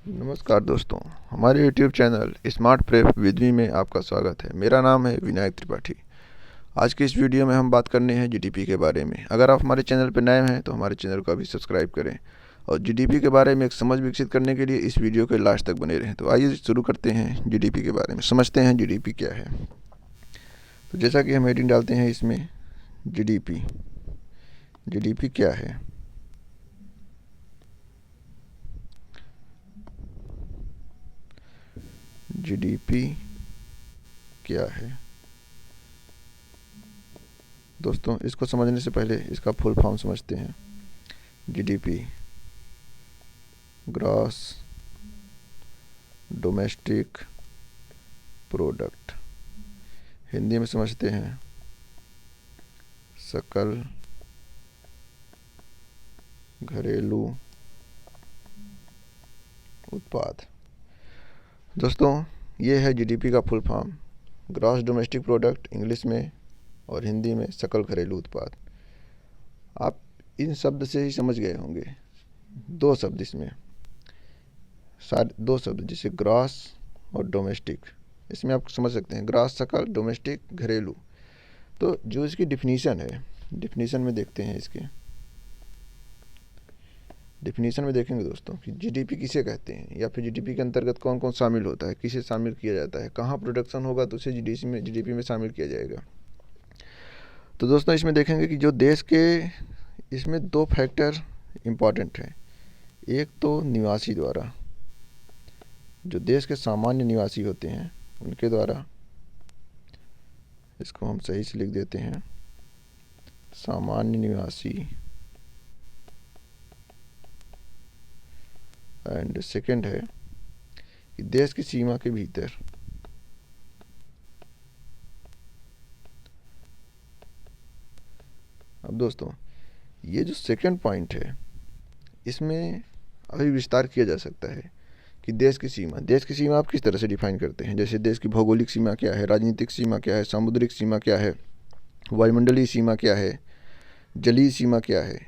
नमस्कार दोस्तों, हमारे YouTube channel smart prep with me में आपका स्वागत है। मेरा नाम है विनायक त्रिपाठी। आज की इस वीडियो में हम बात करने हैं जीडीपी के बारे में। अगर आप हमारे चैनल पर नए हैं तो हमारे चैनल को अभी सब्सक्राइब करें और जीडीपी के बारे में एक समझ विकसित करने के लिए इस वीडियो के लास्ट तक बने रहें। तो आइए शुरू करते हैं जीडीपी के बारे में, समझते हैं जीडीपी क्या है। तो जैसा कि हम हेडिंग डालते हैं इसमें, जीडीपी जीडीपी क्या है। जीडीपी क्या है दोस्तों, इसको समझने से पहले इसका फुल फॉर्म समझते हैं। GDP gross domestic product, Hindi में समझते हैं सकल घरेलू उत्पाद। दोस्तों, ये है जीडीपी का full form, gross domestic product English में और हिंदी में सकल घरेलू उत्पाद। आप इन शब्द से ही समझ गए होंगे। दो शब्द इसमें, दो शब्द जैसे ग्रॉस और डोमेस्टिक, इसमें आप समझ सकते हैं ग्रॉस सकल, डोमेस्टिक घरेलू। तो जो इसकी डिफिनीशन है, डिफिनीशन में देखते हैं। इसके डिफिनीशन में देखेंगे दोस्तों कि जीडीपी किसे कहते हैं, या फिर जीडीपी के अंतर्गत कौन कौन शामिल होता है, किसे शामिल किया जाता है, कहाँ प्रोडक्शन होगा तो उसे जीडीपी में शामिल किया जाएगा। तो दोस्तों, इसमें देखेंगे कि जो देश के, इसमें दो फैक्टर इम्पॉर्टेंट हैं। एक तो निवासी द्वारा, जो देश के सामान्य निवासी होते हैं उनके द्वारा, इसको हम सही से लिख देते हैं सामान्य निवासी। एंड सेकंड है कि देश की सीमा के भीतर, अब दोस्तों ये जो सेकंड पॉइंट है इसमें अभी विस्तार किया जा सकता है कि देश की सीमा आप किस तरह से डिफाइन करते हैं। जैसे देश की भौगोलिक सीमा क्या है, राजनीतिक सीमा क्या है, सामुद्रिक सीमा क्या है, वायुमंडलीय सीमा क्या है, जलीय सीमा क्या है।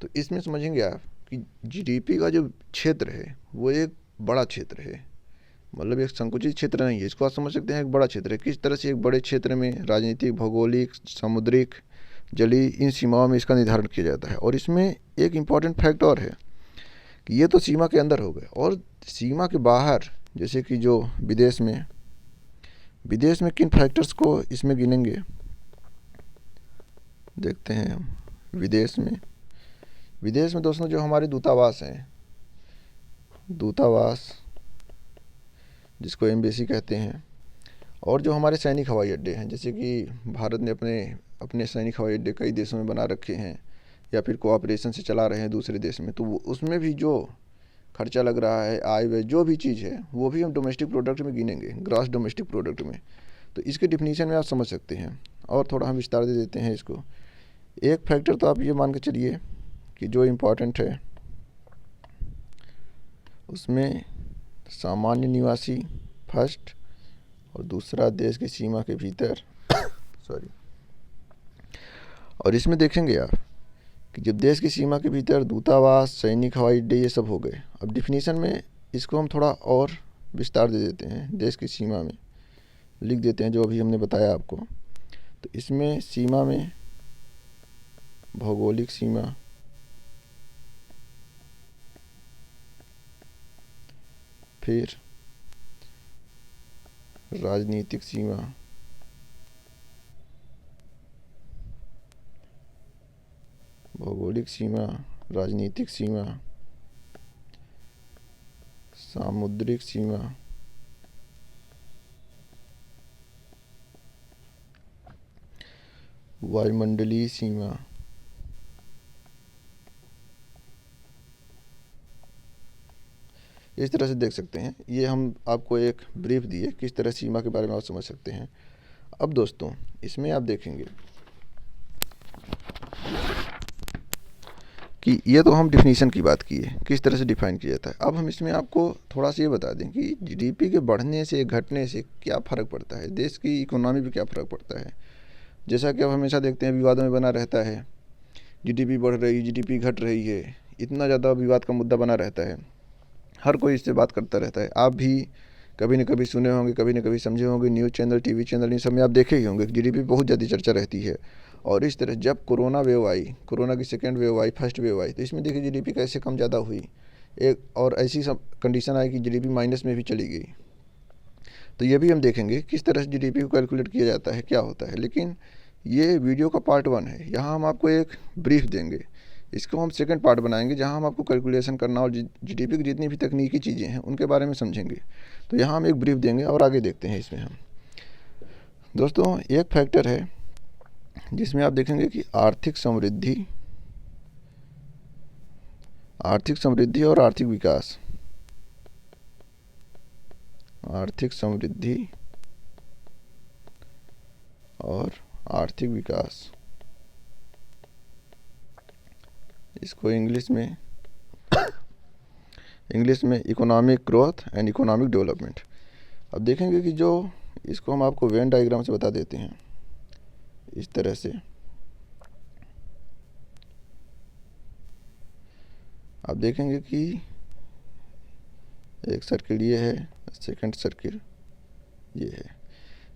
तो इसमें समझेंगे आप कि जीडीपी का जो क्षेत्र है वो एक बड़ा क्षेत्र है, मतलब एक संकुचित क्षेत्र नहीं है। इसको आप समझ सकते हैं एक बड़ा क्षेत्र है। किस तरह से एक बड़े क्षेत्र में राजनीतिक, भौगोलिक, सामुद्रिक, जलीय, इन सीमाओं में इसका निर्धारण किया जाता है। और इसमें एक इम्पॉर्टेंट फैक्ट और है कि ये तो सीमा के अंदर हो गए, और सीमा के बाहर जैसे कि जो विदेश में किन फैक्टर्स को इसमें गिनेंगे, देखते हैं हम। विदेश में दोस्तों जो हमारे दूतावास हैं, दूतावास जिसको एम्बेसी कहते हैं, और जो हमारे सैनिक हवाई अड्डे हैं, जैसे कि भारत ने अपने सैनिक हवाई अड्डे कई देशों में बना रखे हैं या फिर कोऑपरेशन से चला रहे हैं दूसरे देश में, तो उसमें भी जो खर्चा लग रहा है, आय व्यय जो भी चीज़ है, वो भी हम डोमेस्टिक प्रोडक्ट में गिनेंगे, ग्रॉस डोमेस्टिक प्रोडक्ट में। तो इसके डिफिनीशन में आप समझ सकते हैं, और थोड़ा हम विस्तार दे देते हैं इसको। एक फैक्टर तो आप ये मान के चलिए कि जो इम्पोर्टेंट है उसमें सामान्य निवासी फर्स्ट, और दूसरा देश की सीमा के भीतर सॉरी। और इसमें देखेंगे आप कि जब देश की सीमा के भीतर दूतावास, सैनिक हवाई अड्डे, ये सब हो गए। अब डिफिनीशन में इसको हम थोड़ा और विस्तार दे देते हैं, देश की सीमा में लिख देते हैं जो अभी हमने बताया आपको। तो इसमें सीमा में भौगोलिक सीमा, फिर राजनीतिक सीमा, भौगोलिक सीमा, राजनीतिक सीमा, सामुद्रिक सीमा, वायुमंडलीय सीमा, इस तरह से देख सकते हैं। ये हम आपको एक ब्रीफ दिए किस तरह सीमा के बारे में आप समझ सकते हैं। अब दोस्तों, इसमें आप देखेंगे कि ये तो हम डिफिनीशन की बात की है, किस तरह से डिफाइन किया जाता है। अब हम इसमें आपको थोड़ा सा ये बता दें कि जीडीपी के बढ़ने से, घटने से क्या फ़र्क पड़ता है, देश की इकोनॉमी पे क्या फ़र्क पड़ता है। जैसा कि अब हमेशा देखते हैं विवादों में बना रहता है, जीडीपी बढ़ रही, जीडीपी घट रही है, इतना ज़्यादा विवाद का मुद्दा बना रहता है। हर कोई इससे बात करता रहता है। आप भी कभी न कभी सुने होंगे, कभी न कभी समझे होंगे, न्यूज़ चैनल, टीवी चैनल, इन सब में आप देखे ही होंगे जीडीपी बहुत ज़्यादा चर्चा रहती है। और इस तरह जब कोरोना वेव आई, कोरोना की सेकेंड वेव आई, फर्स्ट वेव आई, तो इसमें देखिए जीडीपी कैसे कम ज़्यादा हुई। एक और ऐसी सब कंडीशन आई कि जीडीपी माइनस में भी चली गई। तो ये भी हम देखेंगे किस तरह से जीडीपी को कैलकुलेट किया जाता है, क्या होता है। लेकिन ये वीडियो का पार्ट 1 है। यहाँ हम आपको एक ब्रीफ देंगे, इसको हम सेकंड पार्ट बनाएंगे जहाँ हम आपको कैलकुलेशन करना और जीडीपी की जितनी भी तकनीकी चीज़ें हैं उनके बारे में समझेंगे। तो यहाँ हम एक ब्रीफ देंगे और आगे देखते हैं इसमें हम। दोस्तों, एक फैक्टर है जिसमें आप देखेंगे कि आर्थिक समृद्धि और आर्थिक विकास, आर्थिक समृद्धि और आर्थिक विकास, इसको इंग्लिश में economic growth and economic development. अब देखेंगे कि जो इसको हम आपको वेन डायग्राम से बता देते हैं इस तरह से। आप देखेंगे कि एक सर्किल ये है, सेकंड सर्किल ये है।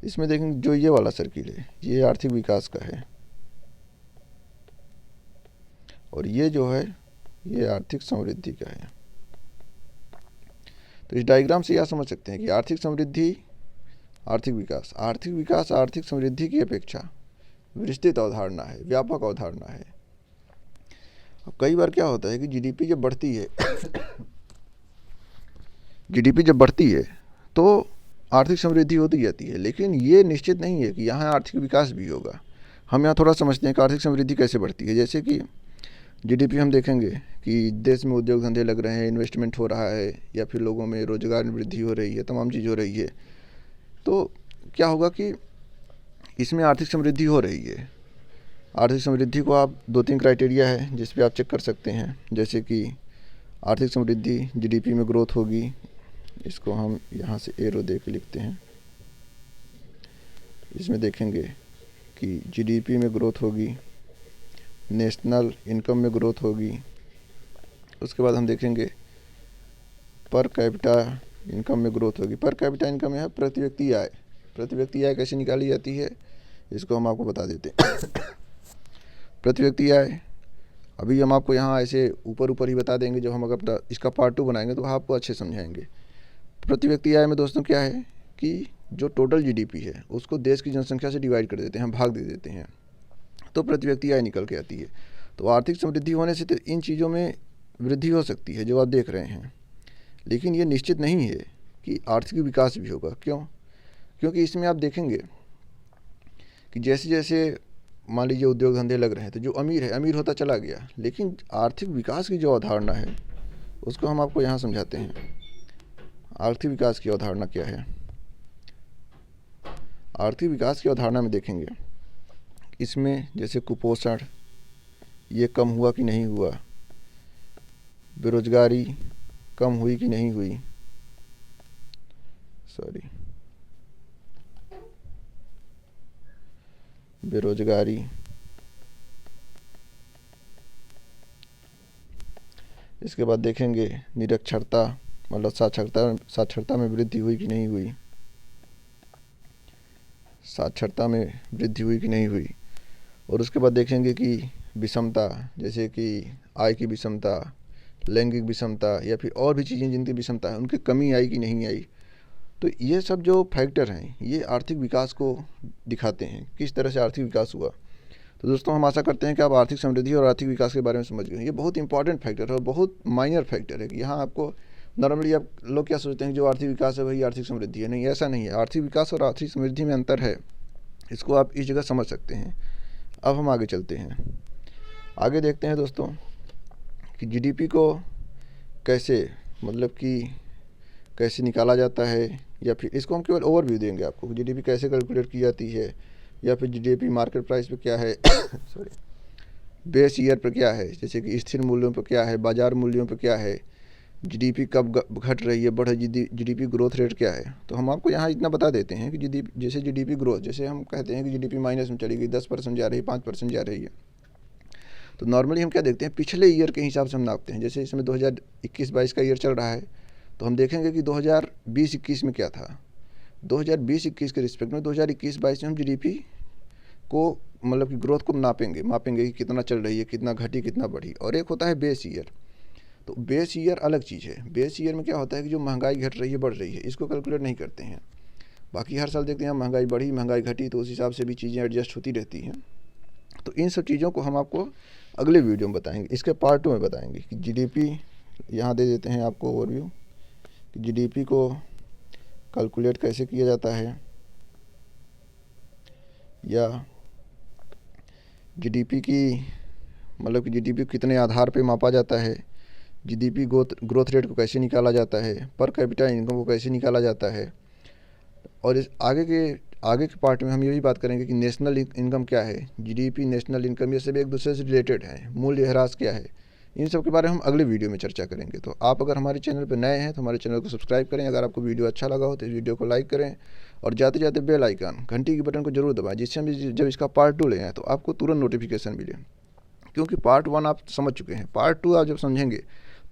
इसमें देखेंगे जो ये वाला सर्किल है ये आर्थिक विकास का है और ये जो है ये आर्थिक समृद्धि का है। तो इस डायग्राम से यह समझ सकते हैं कि आर्थिक समृद्धि, आर्थिक विकास, आर्थिक समृद्धि की अपेक्षा विस्तृत अवधारणा है, व्यापक अवधारणा है। अब कई बार क्या होता है कि जीडीपी जब बढ़ती है तो आर्थिक समृद्धि होती जाती है, लेकिन ये निश्चित नहीं है कि यहाँ आर्थिक विकास भी होगा। हम यहाँ थोड़ा समझते हैं कि आर्थिक समृद्धि कैसे बढ़ती है। जैसे कि जीडीपी हम देखेंगे कि देश में उद्योग धंधे लग रहे हैं, इन्वेस्टमेंट हो रहा है, या फिर लोगों में रोजगार में वृद्धि हो रही है, तमाम चीज़ हो रही है। तो क्या होगा कि इसमें आर्थिक समृद्धि हो रही है। आर्थिक समृद्धि को आप 2-3 क्राइटेरिया है जिस पे आप चेक कर सकते हैं। जैसे कि आर्थिक समृद्धि जीडीपी में ग्रोथ होगी, इसको हम यहाँ से एरो दे के लिखते हैं। इसमें देखेंगे कि जीडीपी में ग्रोथ होगी, नेशनल इनकम में ग्रोथ होगी। उसके बाद हम देखेंगे पर कैपिटा इनकम में ग्रोथ होगी। पर कैपिटा इनकम है प्रति व्यक्ति आय। प्रति व्यक्ति आय कैसे निकाली जाती है इसको हम आपको बता देते हैं। प्रति व्यक्ति आय अभी हम आपको यहाँ ऐसे ऊपर ही बता देंगे। जब हम अगर इसका पार्ट 2 बनाएंगे तो आपको अच्छे समझाएंगे। प्रति व्यक्ति आय में दोस्तों क्या है कि जो टोटल जीडीपी है उसको देश की जनसंख्या से डिवाइड कर देते हैं, भाग दे देते हैं, तो प्रति व्यक्ति आय निकल के आती है। तो आर्थिक समृद्धि होने से तो इन चीज़ों में वृद्धि हो सकती है जो आप देख रहे हैं, लेकिन ये निश्चित नहीं है कि आर्थिक विकास भी होगा। क्यों? क्योंकि इसमें आप देखेंगे कि जैसे जैसे मान लीजिए उद्योग धंधे लग रहे हैं तो जो अमीर है अमीर होता चला गया, लेकिन आर्थिक विकास की जो अवधारणा है उसको हम आपको यहाँ समझाते हैं। आर्थिक विकास की अवधारणा क्या है? आर्थिक विकास की अवधारणा में देखेंगे इसमें जैसे कुपोषण ये कम हुआ कि नहीं हुआ, बेरोजगारी कम हुई कि नहीं हुई, बेरोजगारी, इसके बाद देखेंगे निरक्षरता मतलब साक्षरता में वृद्धि हुई कि नहीं हुई, साक्षरता में वृद्धि हुई कि नहीं हुई। और उसके बाद देखेंगे कि विषमता, जैसे कि आय की विषमता, लैंगिक विषमता या फिर और भी चीज़ें जिनकी विषमता है उनकी कमी आई कि नहीं आई। तो ये सब जो फैक्टर हैं ये आर्थिक विकास को दिखाते हैं, किस तरह से आर्थिक विकास हुआ। तो दोस्तों हम आशा करते हैं कि आप आर्थिक समृद्धि और आर्थिक विकास के बारे में समझ गए। ये बहुत इंपॉर्टेंट फैक्टर है और बहुत माइनर फैक्टर है कि यहाँ आपको नॉर्मली आप लोग क्या सोचते हैं कि जो आर्थिक विकास है वही आर्थिक समृद्धि है। नहीं, ऐसा नहीं है। आर्थिक विकास और आर्थिक समृद्धि में अंतर है, इसको आप इस जगह समझ सकते हैं। अब हम आगे चलते हैं, आगे देखते हैं दोस्तों कि जीडीपी को कैसे मतलब कि कैसे निकाला जाता है, या फिर इसको हम केवल ओवरव्यू देंगे आपको, जीडीपी कैसे कैलकुलेट की जाती है, या फिर जीडीपी मार्केट प्राइस पे क्या है बेस ईयर पर क्या है, जैसे कि स्थिर मूल्यों पर क्या है, बाजार मूल्यों पर क्या है, जीडीपी कब घट रही है, बढ़ जीडीपी ग्रोथ रेट क्या है। तो हम आपको यहाँ इतना बता देते हैं कि जैसे जीडीपी ग्रोथ, जैसे हम कहते हैं कि जीडीपी माइनस में चली गई, 10% जा रही है, 5% जा रही है, तो नॉर्मली हम क्या देखते हैं पिछले ईयर के हिसाब से हम नापते हैं। जैसे इसमें 2021-22 का ईयर चल रहा है तो हम देखेंगे कि 2020-21 में क्या था। 2020-21 के रिस्पेक्ट में 2021-22 में हम जीडीपी को मतलब कि ग्रोथ को मापेंगे कि कितना चल रही है, कितना घटी, कितना बढ़ी। और एक होता है बेस ईयर। तो बेस ईयर अलग चीज़ है। बेस ईयर में क्या होता है कि जो महंगाई घट रही है, बढ़ रही है, इसको कैलकुलेट नहीं करते हैं। बाकी हर साल देखते हैं महंगाई बढ़ी, महंगाई घटी, तो उस हिसाब से भी चीज़ें एडजस्ट होती रहती हैं। तो इन सब चीज़ों को हम आपको अगले वीडियो में बताएंगे, इसके पार्ट 2 में बताएंगे कि जीडीपी, यहाँ दे देते हैं आपको ओवरव्यू कि जीडीपी को कैलकुलेट कैसे किया जाता है, या जीडीपी की मतलब कि जीडीपी कितने आधार पे मापा जाता है, जीडीपी ग्रोथ रेट को कैसे निकाला जाता है, पर कैपिटा इनकम को कैसे निकाला जाता है। और इस आगे के पार्ट में हम ये भी बात करेंगे कि नेशनल इनकम क्या है, जीडीपी, नेशनल इनकम, ये सब एक दूसरे से रिलेटेड हैं। मूल्यह्रास क्या है, इन सब के बारे में हम अगले वीडियो में चर्चा करेंगे। तो आप अगर हमारे चैनल पर नए हैं तो हमारे चैनल को सब्सक्राइब करें। अगर आपको वीडियो अच्छा लगा हो तो इस वीडियो को लाइक करें, और जाते जाते बेल आइकन, घंटी की बटन को जरूर दबाएं, जिससे हम जब इसका पार्ट 2 ले आएँ तो आपको तुरंत नोटिफिकेशन मिले। क्योंकि पार्ट 1 आप समझ चुके हैं, पार्ट 2 आप जब समझेंगे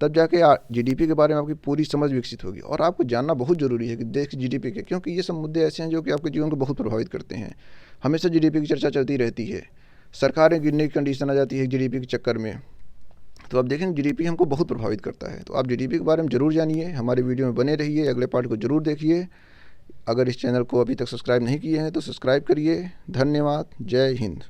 तब जाके जीडीपी के बारे में आपकी पूरी समझ विकसित होगी। और आपको जानना बहुत ज़रूरी है कि देश की जीडीपी के, क्योंकि ये सब मुद्दे ऐसे हैं जो कि आपके जीवन को बहुत प्रभावित करते हैं। हमेशा जीडीपी की चर्चा चलती रहती है, सरकारें गिरने की कंडीशन आ जाती है जीडीपी के चक्कर में। तो आप देखेंगे जीडीपी हमको बहुत प्रभावित करता है। तो आप जीडीपी के बारे में ज़रूर जानिए, हमारे वीडियो में बने रहिए, अगले पार्ट को ज़रूर देखिए। अगर इस चैनल को अभी तक सब्सक्राइब नहीं किए हैं तो सब्सक्राइब करिए। धन्यवाद। जय हिंद।